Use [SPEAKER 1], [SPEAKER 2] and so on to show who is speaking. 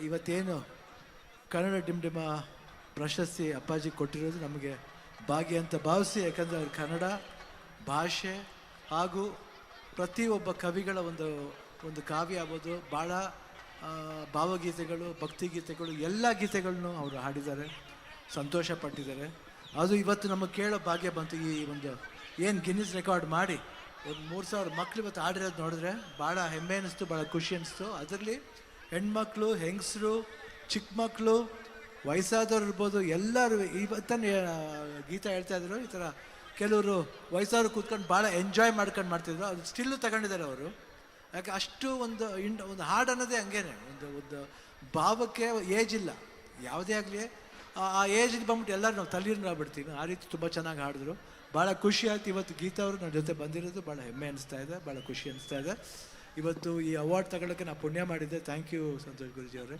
[SPEAKER 1] ಇವತ್ತೇನು ಕನ್ನಡ ಡಿಂಡಿಮ ಪ್ರಶಸ್ತಿ ಅಪ್ಪಾಜಿ ಕೊಟ್ಟಿರೋದು ನಮಗೆ ಭಾಗ್ಯ ಅಂತ ಭಾವಿಸಿ, ಯಾಕಂದರೆ ಅವ್ರ ಕನ್ನಡ ಭಾಷೆ ಹಾಗೂ ಪ್ರತಿಯೊಬ್ಬ ಕವಿಗಳ ಒಂದು ಕಾವ್ಯ ಆಗ್ಬೋದು, ಭಾಳ ಭಾವಗೀತೆಗಳು, ಭಕ್ತಿಗೀತೆಗಳು, ಎಲ್ಲ ಗೀತೆಗಳನ್ನು ಅವರು ಹಾಡಿದ್ದಾರೆ, ಸಂತೋಷ ಪಟ್ಟಿದ್ದಾರೆ. ಅದು ಇವತ್ತು ನಮಗೆ ಕೇಳೋ ಭಾಗ್ಯ ಬಂತು. ಈ ಒಂದು ಏನು ಗಿನ್ನಿಸ್ ರೆಕಾರ್ಡ್ ಮಾಡಿ ಒಂದು 3000 ಮಕ್ಳು ಇವತ್ತು ಆಡಿರೋದು ನೋಡಿದ್ರೆ ಭಾಳ ಹೆಮ್ಮೆ ಅನ್ನಿಸ್ತು, ಭಾಳ ಖುಷಿ ಅನ್ನಿಸ್ತು. ಅದರಲ್ಲಿ ಹೆಣ್ಮಕ್ಳು, ಹೆಂಗಸರು, ಚಿಕ್ಕ ಮಕ್ಕಳು, ವಯಸ್ಸಾದವ್ರು ಇರ್ಬೋದು, ಎಲ್ಲರೂ ಇವತ್ತನ್ನು ಗೀತಾ ಹೇಳ್ತಾ ಇದ್ರು. ಈ ಥರ ಕೆಲವರು ವಯಸ್ಸಾದ್ರು ಕೂತ್ಕೊಂಡು ಭಾಳ ಎಂಜಾಯ್ ಮಾಡ್ಕೊಂಡು ಮಾಡ್ತಿದ್ರು. ಅದು ಸ್ಟಿಲ್ಲು ತಗೊಂಡಿದ್ದಾರೆ ಅವರು. ಯಾಕೆ ಅಷ್ಟು ಒಂದು ಹಾಡು ಅನ್ನೋದೇ ಹಂಗೇನೆ, ಒಂದು ಭಾವಕ್ಕೆ ಏಜ್ ಇಲ್ಲ, ಯಾವುದೇ ಆಗಲಿ ಆ ಏಜಿಗೆ ಬಂದ್ಬಿಟ್ಟು ಎಲ್ಲರೂ ನಾವು ತಲ್ಲೀರ್ನ ಆಗ್ಬಿಡ್ತೀವಿ. ಆ ರೀತಿ ತುಂಬ ಚೆನ್ನಾಗಿ ಹಾಡಿದ್ರು. ಭಾಳ ಖುಷಿ ಆಯ್ತು ಇವತ್ತು ಗೀತಾ ಅವರು ನನ್ನ ಜೊತೆ ಬಂದಿರೋದು. ಭಾಳ ಹೆಮ್ಮೆ ಅನಿಸ್ತಾ ಇದೆ, ಭಾಳ ಖುಷಿ ಅನಿಸ್ತಾ ಇದೆ. ಇವತ್ತು ಈ ಅವಾರ್ಡ್ ತಗೊಳ್ಳೋಕ್ಕೆ ನಾನು ಪುಣ್ಯ ಮಾಡಿದ್ದೆ. ಥ್ಯಾಂಕ್ ಯು ಸಂತೋಷ್ ಗುರೂಜಿ ಅವರೇ.